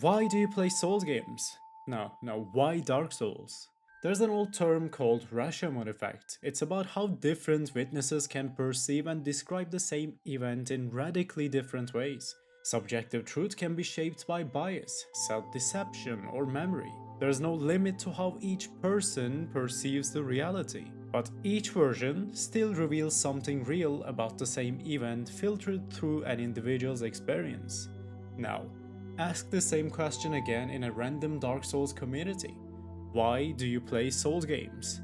Why do you play Souls games? No, why Dark Souls? There's an old term called Rashomon effect. It's about how different witnesses can perceive and describe the same event in radically different ways. Subjective truth can be shaped by bias, self-deception, or memory. There's no limit to how each person perceives the reality. But each version still reveals something real about the same event filtered through an individual's experience. Now, ask the same question again in a random Dark Souls community. Why do you play Souls games?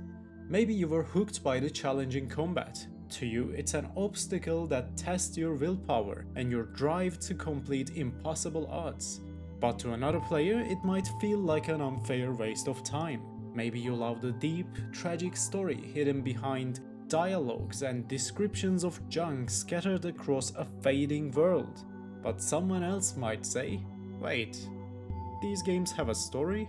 Maybe you were hooked by the challenging combat. To you, it's an obstacle that tests your willpower and your drive to complete impossible odds. But to another player, it might feel like an unfair waste of time. Maybe you love the deep, tragic story hidden behind dialogues and descriptions of junk scattered across a fading world. But someone else might say, wait, these games have a story?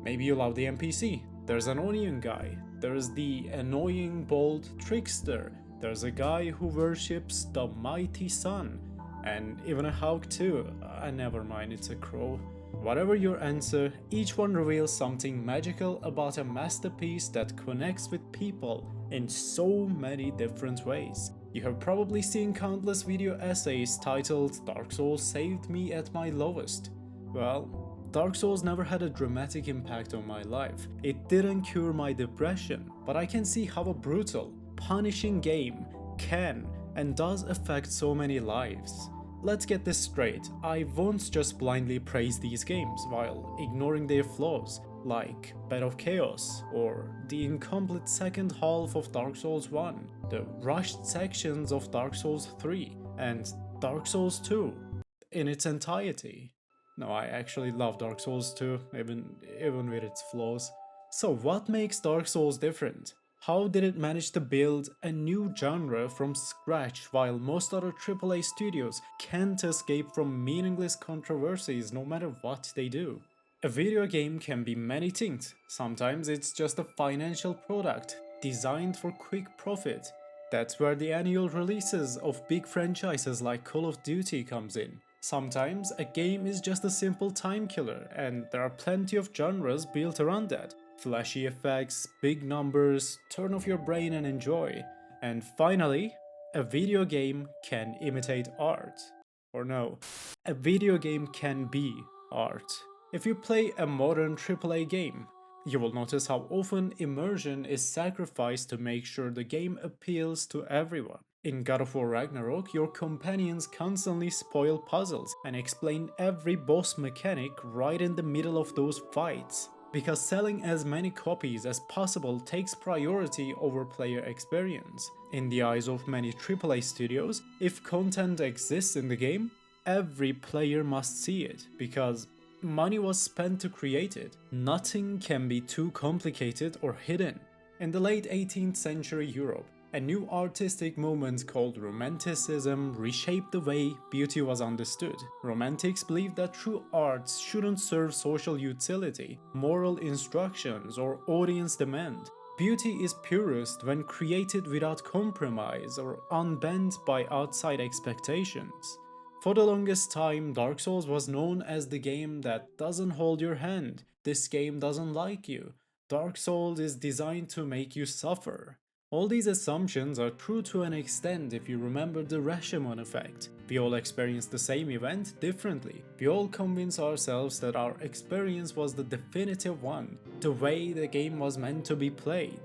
Maybe you love the NPC. There's an onion guy, there's the annoying bold trickster, there's a guy who worships the mighty sun, and even a hawk too. Never mind, it's a crow. Whatever your answer, each one reveals something magical about a masterpiece that connects with people in so many different ways. You have probably seen countless video essays titled "Dark Souls saved me at my lowest." Well, Dark Souls never had a dramatic impact on my life. It didn't cure my depression, but I can see how a brutal, punishing game can and does affect so many lives. Let's get this straight, I won't just blindly praise these games while ignoring their flaws, like Bed of Chaos, or the incomplete second half of Dark Souls 1, the rushed sections of Dark Souls 3, and Dark Souls 2 in its entirety. No, I actually love Dark Souls 2, even with its flaws. So what makes Dark Souls different? How did it manage to build a new genre from scratch while most other AAA studios can't escape from meaningless controversies no matter what they do? A video game can be many things. Sometimes it's just a financial product designed for quick profit. That's where the annual releases of big franchises like Call of Duty comes in. Sometimes a game is just a simple time killer, and there are plenty of genres built around that. Flashy effects, big numbers, turn off your brain and enjoy. And finally, a video game can imitate art. Or no, a video game can be art. If you play a modern AAA game, you will notice how often immersion is sacrificed to make sure the game appeals to everyone. In God of War Ragnarok, your companions constantly spoil puzzles and explain every boss mechanic right in the middle of those fights, because selling as many copies as possible takes priority over player experience. In the eyes of many AAA studios, if content exists in the game, every player must see it, because money was spent to create it. Nothing can be too complicated or hidden. In the late 18th century Europe, a new artistic movement called Romanticism reshaped the way beauty was understood. Romantics believed that true art shouldn't serve social utility, moral instructions, or audience demand. Beauty is purest when created without compromise or unbent by outside expectations. For the longest time, Dark Souls was known as the game that doesn't hold your hand. This game doesn't like you. Dark Souls is designed to make you suffer. All these assumptions are true to an extent if you remember the Rashomon effect. We all experience the same event differently. We all convince ourselves that our experience was the definitive one, the way the game was meant to be played.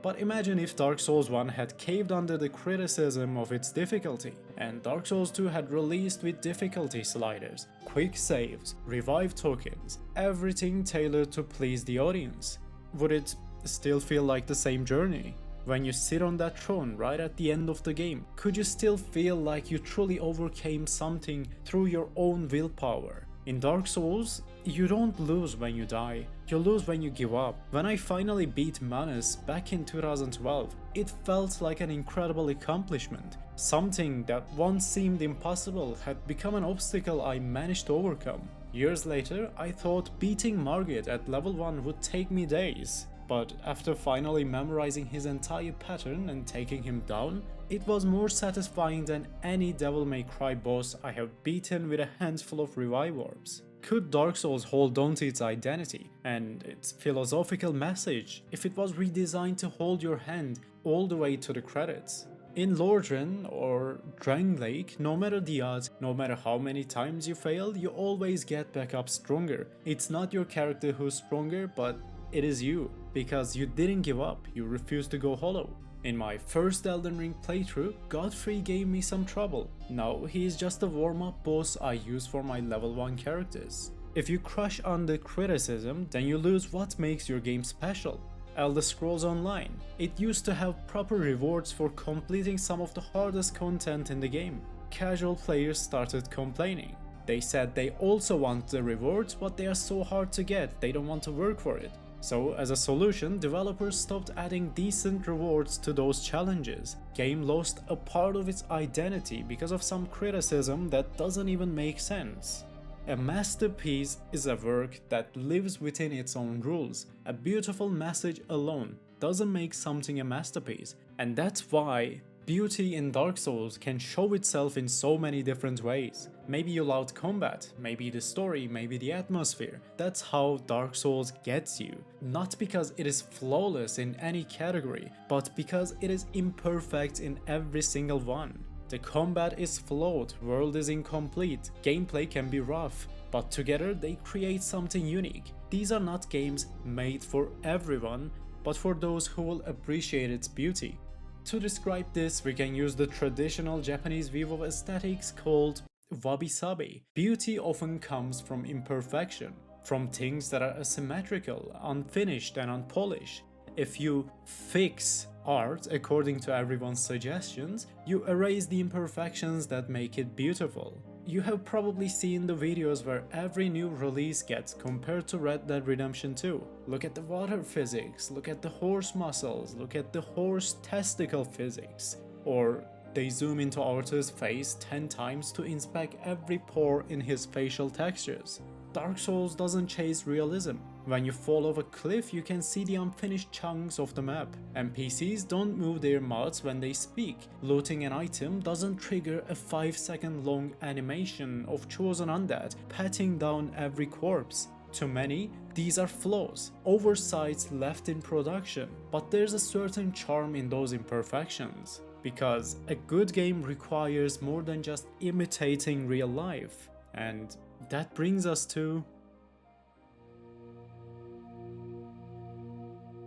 But imagine if Dark Souls 1 had caved under the criticism of its difficulty, and Dark Souls 2 had released with difficulty sliders, quick saves, revive tokens, everything tailored to please the audience. Would it still feel like the same journey? When you sit on that throne right at the end of the game, could you still feel like you truly overcame something through your own willpower? In Dark Souls, you don't lose when you die, you lose when you give up. When I finally beat Manus back in 2012, it felt like an incredible accomplishment. Something that once seemed impossible had become an obstacle I managed to overcome. Years later, I thought beating Margit at level 1 would take me days. But after finally memorizing his entire pattern and taking him down, it was more satisfying than any Devil May Cry boss I have beaten with a handful of revive orbs. Could Dark Souls hold on to its identity and its philosophical message if it was redesigned to hold your hand all the way to the credits? In Lordran or Drangleic, no matter the odds, no matter how many times you fail, you always get back up stronger. It's not your character who's stronger, but it is you, because you didn't give up, you refused to go hollow. In my first Elden Ring playthrough, Godfrey gave me some trouble. Now he is just a warm-up boss I use for my level 1 characters. If you crush under criticism, then you lose what makes your game special. Elder Scrolls Online. It used to have proper rewards for completing some of the hardest content in the game. Casual players started complaining. They said they also want the rewards, but they are so hard to get, they don't want to work for it. So, as a solution, developers stopped adding decent rewards to those challenges. Game lost a part of its identity because of some criticism that doesn't even make sense. A masterpiece is a work that lives within its own rules. A beautiful message alone doesn't make something a masterpiece, and that's why beauty in Dark Souls can show itself in so many different ways. Maybe you loved combat, maybe the story, maybe the atmosphere. That's how Dark Souls gets you. Not because it is flawless in any category, but because it is imperfect in every single one. The combat is flawed, world is incomplete, gameplay can be rough, but together they create something unique. These are not games made for everyone, but for those who will appreciate its beauty. To describe this, we can use the traditional Japanese view of aesthetics called wabi-sabi. Beauty often comes from imperfection, from things that are asymmetrical, unfinished and unpolished. If you fix art according to everyone's suggestions, you erase the imperfections that make it beautiful. You have probably seen the videos where every new release gets compared to Red Dead Redemption 2. Look at the water physics, look at the horse muscles, look at the horse testicle physics. Or they zoom into Arthur's face 10 times to inspect every pore in his facial textures. Dark Souls doesn't chase realism. When you fall off a cliff, you can see the unfinished chunks of the map. NPCs don't move their mouths when they speak. Looting an item doesn't trigger a 5-second long animation of chosen undead patting down every corpse. To many, these are flaws, oversights left in production, but there's a certain charm in those imperfections. Because a good game requires more than just imitating real life. And that brings us to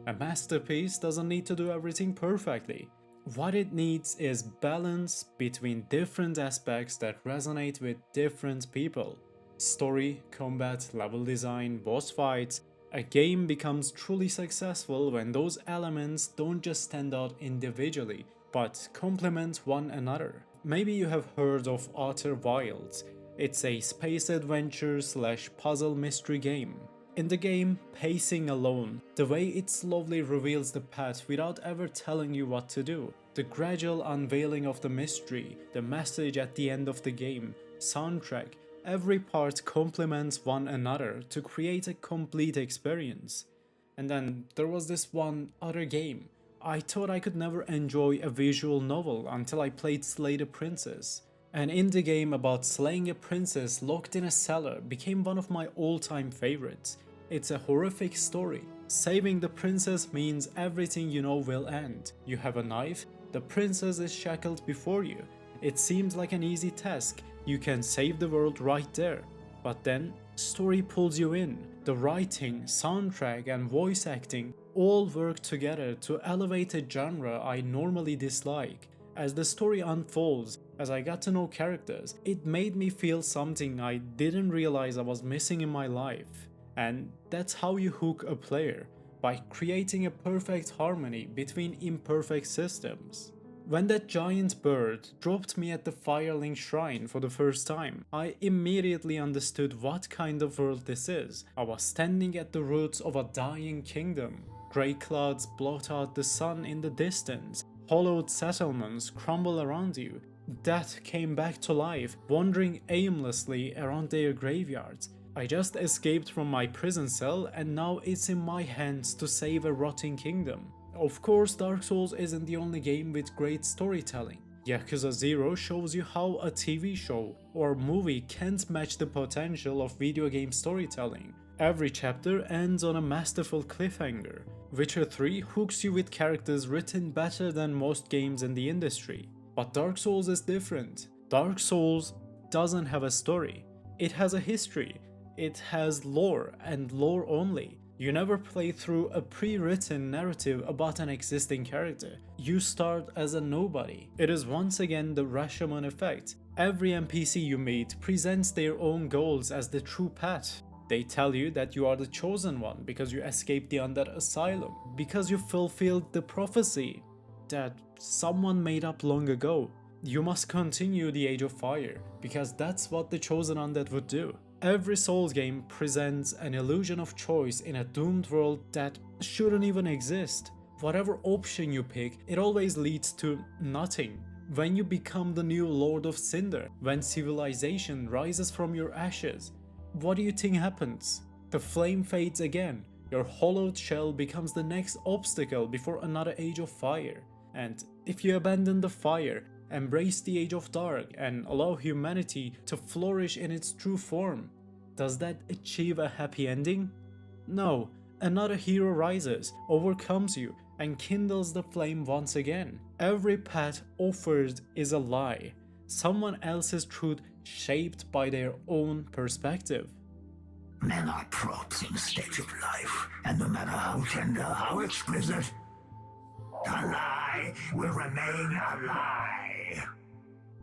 a masterpiece doesn't need to do everything perfectly. What it needs is balance between different aspects that resonate with different people. Story, combat, level design, boss fights. A game becomes truly successful when those elements don't just stand out individually, but complement one another. Maybe you have heard of Outer Wilds. It's a space adventure / puzzle mystery game. In the game, pacing alone, the way it slowly reveals the path without ever telling you what to do, the gradual unveiling of the mystery, the message at the end of the game, soundtrack, every part complements one another to create a complete experience. And then there was this one other game. I thought I could never enjoy a visual novel until I played Slay the Princess. An indie game about slaying a princess locked in a cellar became one of my all-time favorites. It's a horrific story. Saving the princess means everything you know will end. You have a knife, the princess is shackled before you. It seems like an easy task, you can save the world right there. But then, story pulls you in. The writing, soundtrack and voice acting all work together to elevate a genre I normally dislike. As the story unfolds, as I got to know characters, it made me feel something I didn't realize I was missing in my life. And that's how you hook a player, by creating a perfect harmony between imperfect systems. When that giant bird dropped me at the Firelink Shrine for the first time, I immediately understood what kind of world this is. I was standing at the roots of a dying kingdom. Grey clouds blot out the sun in the distance. Hollowed settlements crumble around you. Death came back to life, wandering aimlessly around their graveyards. I just escaped from my prison cell and now it's in my hands to save a rotting kingdom. Of course, Dark Souls isn't the only game with great storytelling. Yakuza 0 shows you how a TV show or movie can't match the potential of video game storytelling. Every chapter ends on a masterful cliffhanger. Witcher 3 hooks you with characters written better than most games in the industry. But Dark Souls is different. Dark Souls doesn't have a story. It has a history. It has lore, and lore only. You never play through a pre-written narrative about an existing character. You start as a nobody. It is once again the Rashomon effect. Every NPC you meet presents their own goals as the true path. They tell you that you are the chosen one because you escaped the Undead asylum, because you fulfilled the prophecy that someone made up long ago. You must continue the Age of Fire, because that's what the chosen Undead would do. Every Souls game presents an illusion of choice in a doomed world that shouldn't even exist. Whatever option you pick, it always leads to nothing. When you become the new Lord of Cinder, when civilization rises from your ashes, what do you think happens? The flame fades again. Your hollowed shell becomes the next obstacle before another Age of Fire. And if you abandon the fire, embrace the Age of Dark, and allow humanity to flourish in its true form, does that achieve a happy ending? No, another hero rises, overcomes you, and kindles the flame once again. Every path offered is a lie, someone else's truth shaped by their own perspective. Men are props in a stage of life, and no matter how tender, how explicit, the lie will remain a lie.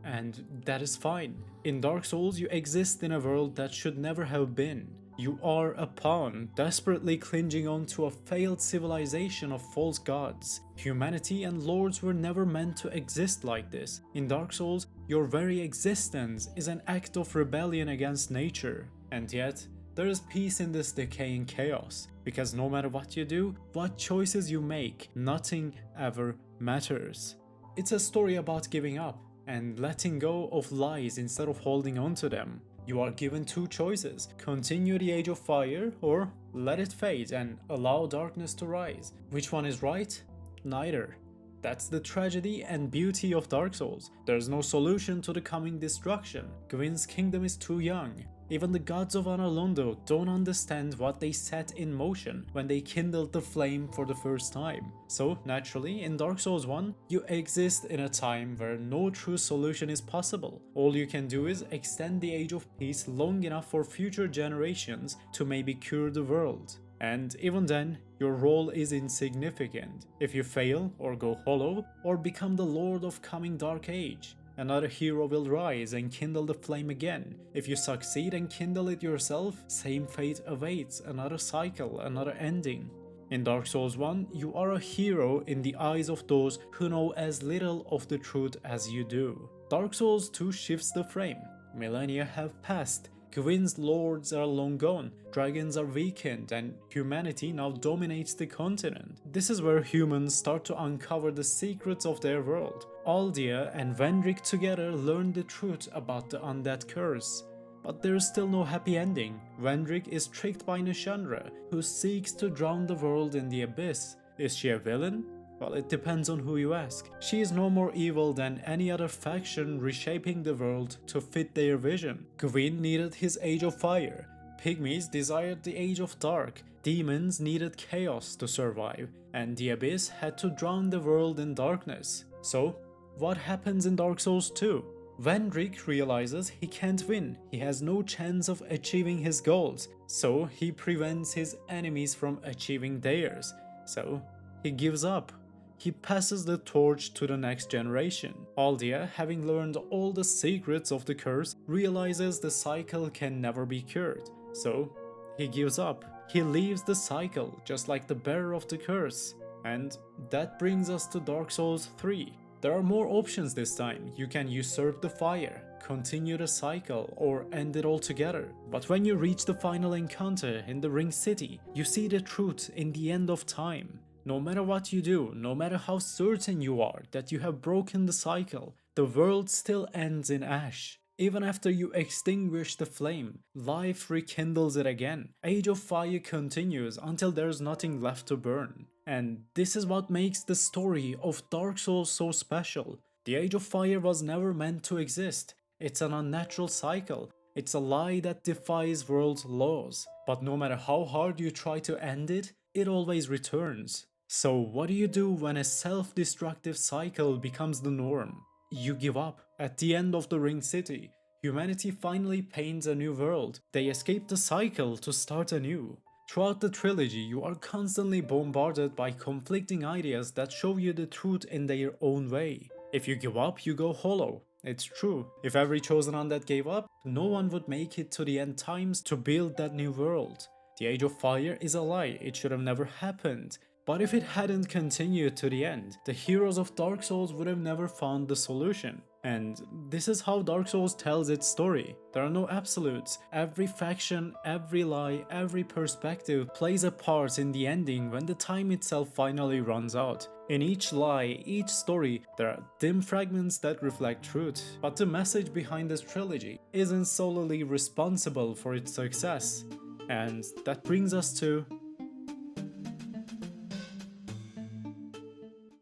And that is fine. In Dark Souls, you exist in a world that should never have been. You are a pawn, desperately clinging on to a failed civilization of false gods. Humanity and lords were never meant to exist like this. In Dark Souls, your very existence is an act of rebellion against nature. And yet, there is peace in this decaying chaos, because no matter what you do, what choices you make, nothing ever matters. It's a story about giving up and letting go of lies instead of holding on to them. You are given two choices: continue the Age of Fire or let it fade and allow darkness to rise. Which one is right? Neither. That's the tragedy and beauty of Dark Souls. There's no solution to the coming destruction. Gwyn's kingdom is too young. Even the gods of Analondo don't understand what they set in motion when they kindled the flame for the first time. So naturally, in Dark Souls 1, you exist in a time where no true solution is possible. All you can do is extend the Age of Peace long enough for future generations to maybe cure the world. And even then, your role is insignificant. If you fail, or go hollow, or become the Lord of coming Dark Age, another hero will rise and kindle the flame again. If you succeed and kindle it yourself, same fate awaits, another cycle, another ending. In Dark Souls 1, you are a hero in the eyes of those who know as little of the truth as you do. Dark Souls 2 shifts the frame. Millennia have passed. Gwyn's lords are long gone, dragons are weakened, and humanity now dominates the continent. This is where humans start to uncover the secrets of their world. Aldia and Vendrick together learn the truth about the undead curse. But there is still no happy ending. Vendrick is tricked by Nishandra, who seeks to drown the world in the abyss. Is she a villain? Well, it depends on who you ask. She is no more evil than any other faction reshaping the world to fit their vision. Gwyn needed his Age of Fire. Pygmies desired the Age of Dark. Demons needed chaos to survive. And the Abyss had to drown the world in darkness. So, what happens in Dark Souls 2? Vendrick realizes he can't win. He has no chance of achieving his goals. So, he prevents his enemies from achieving theirs. So, he gives up. He passes the torch to the next generation. Aldia, having learned all the secrets of the curse, realizes the cycle can never be cured. So, he gives up. He leaves the cycle, just like the bearer of the curse. And that brings us to Dark Souls 3. There are more options this time. You can usurp the fire, continue the cycle, or end it altogether. But when you reach the final encounter in the Ring City, you see the truth in the end of time. No matter what you do, no matter how certain you are that you have broken the cycle, the world still ends in ash. Even after you extinguish the flame, life rekindles it again. Age of Fire continues until there's nothing left to burn. And this is what makes the story of Dark Souls so special. The Age of Fire was never meant to exist. It's an unnatural cycle. It's a lie that defies world's laws. But no matter how hard you try to end it, it always returns. So what do you do when a self-destructive cycle becomes the norm? You give up. At the end of the Ring City, humanity finally paints a new world. They escape the cycle to start anew. Throughout the trilogy, you are constantly bombarded by conflicting ideas that show you the truth in their own way. If you give up, you go hollow. It's true. If every chosen undead gave up, no one would make it to the end times to build that new world. The Age of Fire is a lie, it should have never happened. But if it hadn't continued to the end, the heroes of Dark Souls would have never found the solution. And this is how Dark Souls tells its story. There are no absolutes. Every faction, every lie, every perspective plays a part in the ending when the time itself finally runs out. In each lie, each story, there are dim fragments that reflect truth. But the message behind this trilogy isn't solely responsible for its success. And that brings us to...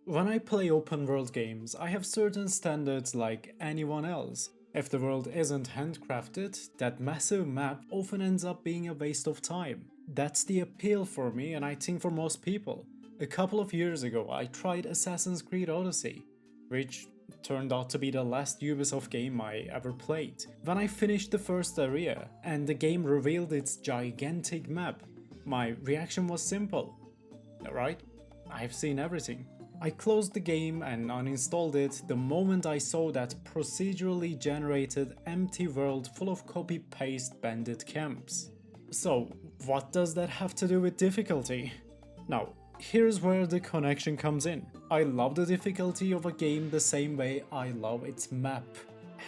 When I play open world games, I have certain standards like anyone else. If the world isn't handcrafted, that massive map often ends up being a waste of time. That's the appeal for me and I think for most people. A couple of years ago, I tried Assassin's Creed Odyssey, which turned out to be the last Ubisoft game I ever played. When I finished the first area and the game revealed its gigantic map, my reaction was simple. Alright, I've seen everything. I closed the game and uninstalled it the moment I saw that procedurally generated empty world full of copy-paste bandit camps. So, what does that have to do with difficulty? Now, here's where the connection comes in. I love the difficulty of a game the same way I love its map,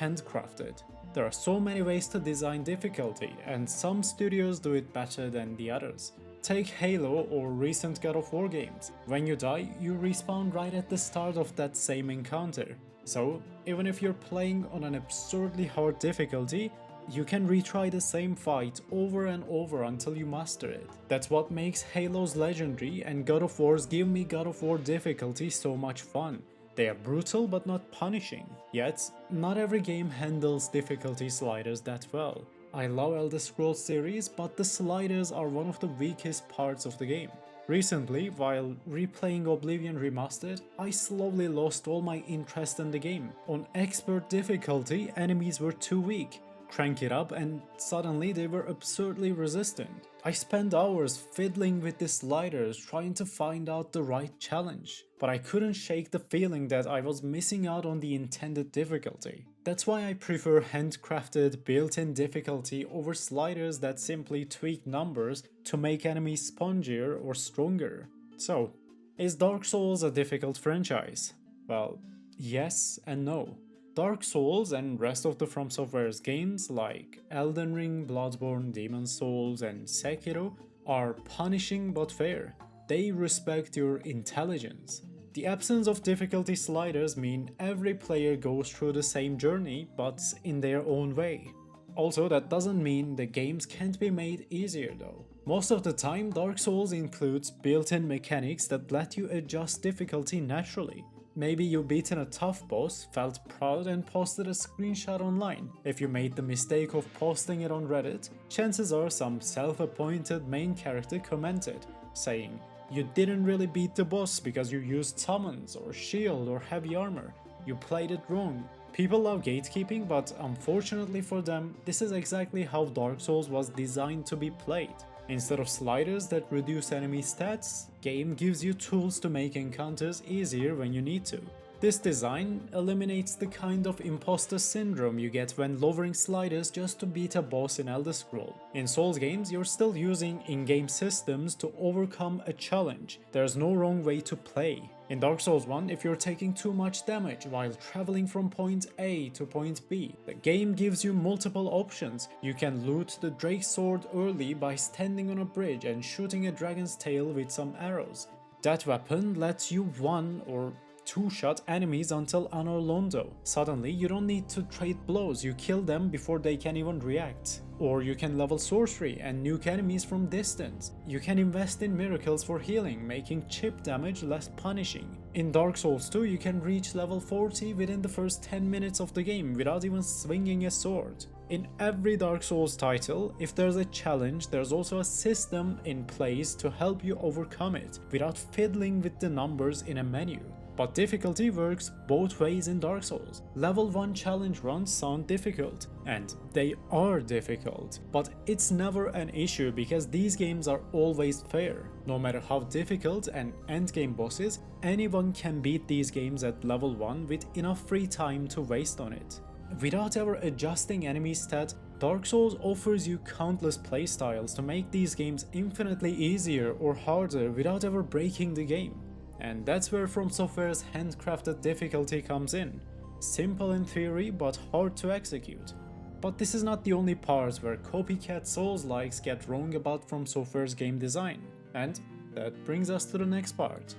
handcrafted. There are so many ways to design difficulty, and some studios do it better than the others. Take Halo or recent God of War games. When you die, you respawn right at the start of that same encounter. So, even if you're playing on an absurdly hard difficulty, you can retry the same fight over and over until you master it. That's what makes Halo's legendary and God of War's Give Me God of War difficulty so much fun. They are brutal but not punishing. Yet, not every game handles difficulty sliders that well. I love Elder Scrolls series, but the sliders are one of the weakest parts of the game. Recently, while replaying Oblivion Remastered, I slowly lost all my interest in the game. On expert difficulty, enemies were too weak. Crank it up and suddenly they were absurdly resistant. I spent hours fiddling with the sliders trying to find out the right challenge, but I couldn't shake the feeling that I was missing out on the intended difficulty. That's why I prefer handcrafted, built-in difficulty over sliders that simply tweak numbers to make enemies spongier or stronger. So, is Dark Souls a difficult franchise? Well, yes and no. Dark Souls and rest of the From Software's games like Elden Ring, Bloodborne, Demon's Souls, and Sekiro are punishing but fair. They respect your intelligence. The absence of difficulty sliders mean every player goes through the same journey but in their own way. Also, that doesn't mean the games can't be made easier though. Most of the time, Dark Souls includes built-in mechanics that let you adjust difficulty naturally. Maybe you've beaten a tough boss, felt proud and posted a screenshot online. If you made the mistake of posting it on Reddit, chances are some self-appointed main character commented, saying, "You didn't really beat the boss because you used summons or shield or heavy armor. You played it wrong." People love gatekeeping, but unfortunately for them, this is exactly how Dark Souls was designed to be played. Instead of sliders that reduce enemy stats, game gives you tools to make encounters easier when you need to. This design eliminates the kind of imposter syndrome you get when lowering sliders just to beat a boss in Elder Scrolls. In Souls games, you're still using in-game systems to overcome a challenge. There's no wrong way to play. In Dark Souls 1, if you're taking too much damage while traveling from point A to point B, the game gives you multiple options. You can loot the Drake's Sword early by standing on a bridge and shooting a dragon's tail with some arrows. That weapon lets you one or two-shot enemies until Anor Londo. Suddenly, you don't need to trade blows, you kill them before they can even react. Or you can level sorcery and nuke enemies from distance. You can invest in miracles for healing, making chip damage less punishing. In Dark Souls 2, you can reach level 40 within the first 10 minutes of the game without even swinging a sword. In every Dark Souls title, if there's a challenge, there's also a system in place to help you overcome it without fiddling with the numbers in a menu. But difficulty works both ways in Dark Souls. Level 1 challenge runs sound difficult, and they are difficult, but it's never an issue because these games are always fair. No matter how difficult an endgame boss is, anyone can beat these games at level 1 with enough free time to waste on it. Without ever adjusting enemy stats, Dark Souls offers you countless playstyles to make these games infinitely easier or harder without ever breaking the game. And that's where From Software's handcrafted difficulty comes in. Simple in theory, but hard to execute. But this is not the only part where copycat Souls-likes get wrong about From Software's game design. And that brings us to the next part.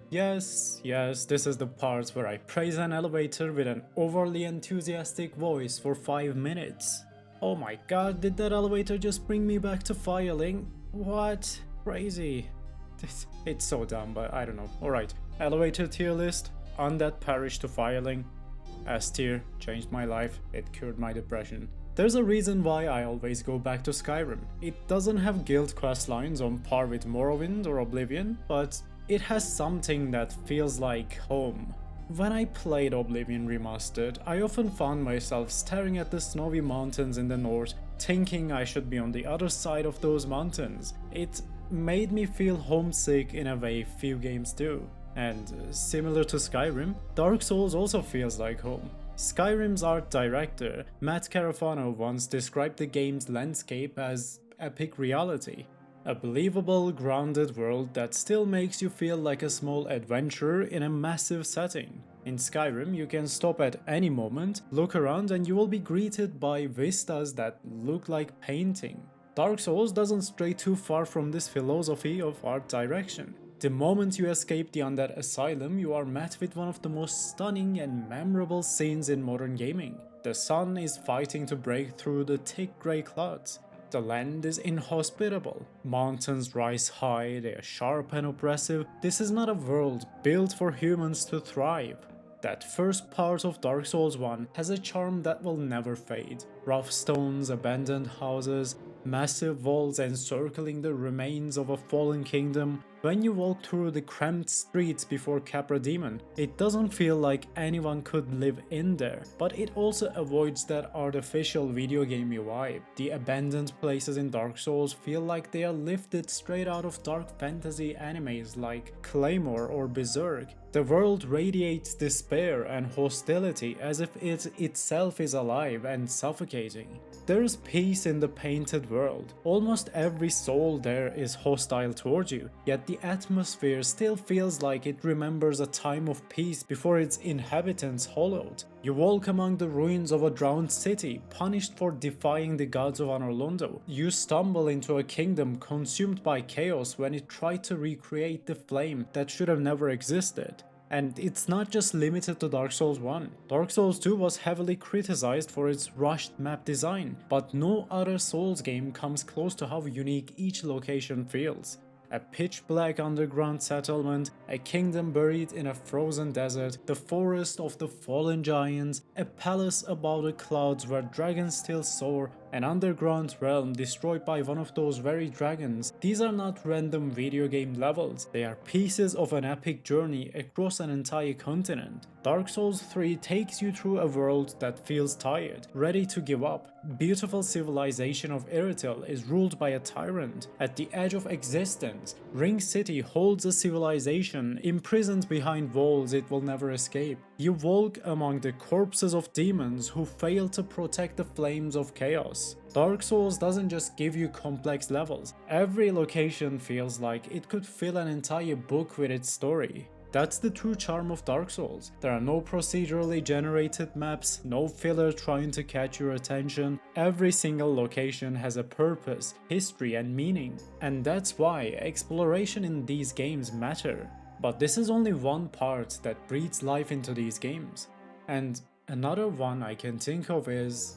Yes, this is the part where I praise an elevator with an overly enthusiastic voice for 5 minutes. Oh my god, did that elevator just bring me back to filing? What? Crazy. It's so dumb, but I don't know. Alright, elevator tier list, Undead Parish to filing. S tier, changed my life, it cured my depression. There's a reason why I always go back to Skyrim. It doesn't have guild questlines on par with Morrowind or Oblivion, but it has something that feels like home. When I played Oblivion Remastered, I often found myself staring at the snowy mountains in the north, thinking I should be on the other side of those mountains. It made me feel homesick in a way few games do. And similar to Skyrim, Dark Souls also feels like home. Skyrim's art director, Matt Carafano, once described the game's landscape as epic reality. A believable, grounded world that still makes you feel like a small adventurer in a massive setting. In Skyrim, you can stop at any moment, look around, and you will be greeted by vistas that look like painting. Dark Souls doesn't stray too far from this philosophy of art direction. The moment you escape the Undead Asylum, you are met with one of the most stunning and memorable scenes in modern gaming. The sun is fighting to break through the thick grey clouds. The land is inhospitable. Mountains rise high, they are sharp and oppressive. This is not a world built for humans to thrive. That first part of Dark Souls 1 has a charm that will never fade. Rough stones, abandoned houses, massive walls encircling the remains of a fallen kingdom. When you walk through the cramped streets before Capra Demon, it doesn't feel like anyone could live in there, but it also avoids that artificial video game vibe. The abandoned places in Dark Souls feel like they are lifted straight out of dark fantasy animes like Claymore or Berserk. The world radiates despair and hostility as if it itself is alive and suffocating. There is peace in the painted world. Almost every soul there is hostile towards you, yet the atmosphere still feels like it remembers a time of peace before its inhabitants hollowed. You walk among the ruins of a drowned city, punished for defying the gods of Anor Londo. You stumble into a kingdom consumed by chaos when it tried to recreate the flame that should have never existed. And it's not just limited to Dark Souls 1. Dark Souls 2 was heavily criticized for its rushed map design, but no other Souls game comes close to how unique each location feels. A pitch-black underground settlement, a kingdom buried in a frozen desert, the forest of the fallen giants, a palace above the clouds where dragons still soar, an underground realm destroyed by one of those very dragons. These are not random video game levels, they are pieces of an epic journey across an entire continent. Dark Souls 3 takes you through a world that feels tired, ready to give up. Beautiful civilization of Erytil is ruled by a tyrant. At the edge of existence, Ring City holds a civilization imprisoned behind walls it will never escape. You walk among the corpses of demons who fail to protect the flames of chaos. Dark Souls doesn't just give you complex levels. Every location feels like it could fill an entire book with its story. That's the true charm of Dark Souls. There are no procedurally generated maps, no filler trying to catch your attention. Every single location has a purpose, history, and meaning. And that's why exploration in these games matter. But this is only one part that breathes life into these games. And another one I can think of is...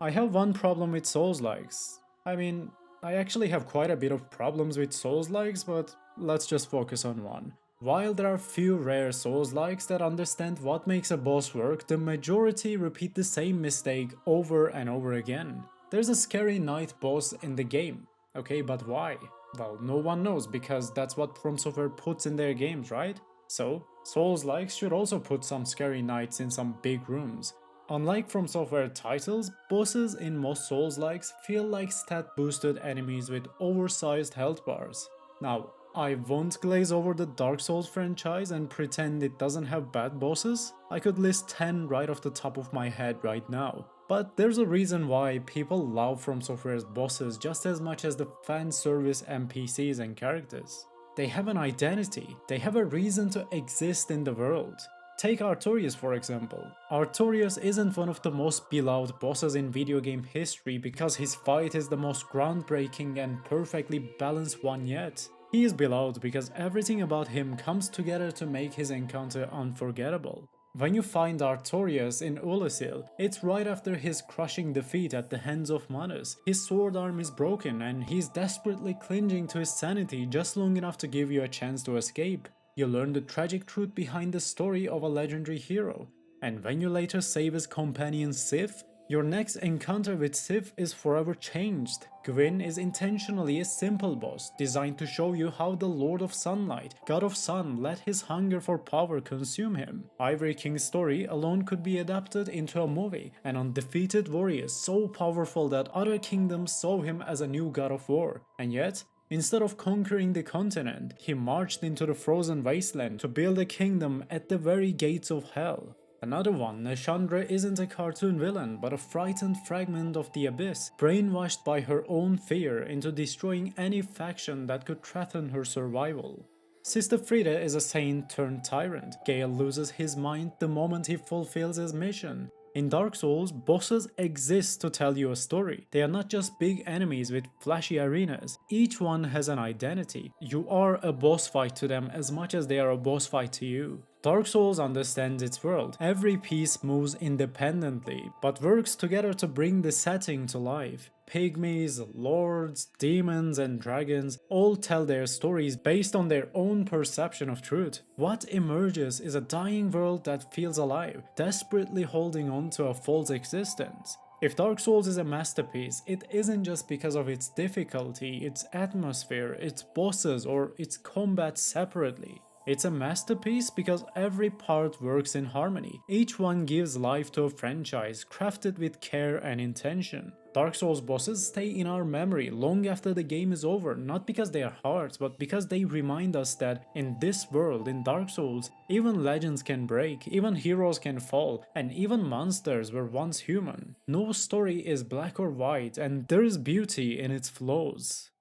I have one problem with Souls-likes. I mean, I actually have quite a bit of problems with Souls-likes, but let's just focus on one. While there are few rare Souls-likes that understand what makes a boss work, the majority repeat the same mistake over and over again. There's a scary knight boss in the game, okay, but why? Well, no one knows, because that's what From Software puts in their games, right? So, Souls-likes should also put some scary knights in some big rooms. Unlike From Software titles, bosses in most Souls-likes feel like stat-boosted enemies with oversized health bars. Now, I won't glaze over the Dark Souls franchise and pretend it doesn't have bad bosses. I could list 10 right off the top of my head right now. But there's a reason why people love From Software's bosses just as much as the fan service NPCs and characters. They have an identity, they have a reason to exist in the world. Take Artorias for example. Artorias isn't one of the most beloved bosses in video game history because his fight is the most groundbreaking and perfectly balanced one yet. He is beloved because everything about him comes together to make his encounter unforgettable. When you find Artorias in Ulasil, it's right after his crushing defeat at the hands of Manus. His sword arm is broken and he's desperately clinging to his sanity just long enough to give you a chance to escape. You learn the tragic truth behind the story of a legendary hero, and when you later save his companion Sif, your next encounter with Sif is forever changed. Gwyn is intentionally a simple boss, designed to show you how the Lord of Sunlight, God of Sun, let his hunger for power consume him. Ivory King's story alone could be adapted into a movie, an undefeated warrior so powerful that other kingdoms saw him as a new god of war, and yet, instead of conquering the continent, he marched into the frozen wasteland to build a kingdom at the very gates of hell. Another one, Nashandra isn't a cartoon villain, but a frightened fragment of the abyss, brainwashed by her own fear into destroying any faction that could threaten her survival. Sister Frida is a saint turned tyrant. Gale loses his mind the moment he fulfills his mission. In Dark Souls, bosses exist to tell you a story. They are not just big enemies with flashy arenas. Each one has an identity. You are a boss fight to them as much as they are a boss fight to you. Dark Souls understands its world. Every piece moves independently, but works together to bring the setting to life. Pygmies, lords, demons, and dragons all tell their stories based on their own perception of truth. What emerges is a dying world that feels alive, desperately holding on to a false existence. If Dark Souls is a masterpiece, it isn't just because of its difficulty, its atmosphere, its bosses, or its combat separately. It's a masterpiece because every part works in harmony. Each one gives life to a franchise, crafted with care and intention. Dark Souls bosses stay in our memory long after the game is over, not because they are hard, but because they remind us that in this world, in Dark Souls, even legends can break, even heroes can fall, and even monsters were once human. No story is black or white, and there is beauty in its flaws.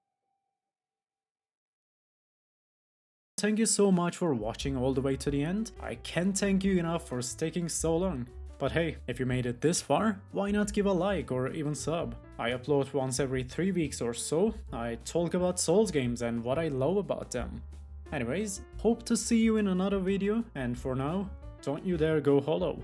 Thank you so much for watching all the way to the end. I can't thank you enough for sticking so long. But hey, if you made it this far, why not give a like or even sub? I upload once every 3 weeks or so. I talk about Souls games and what I love about them. Anyways, hope to see you in another video, and for now, don't you dare go hollow.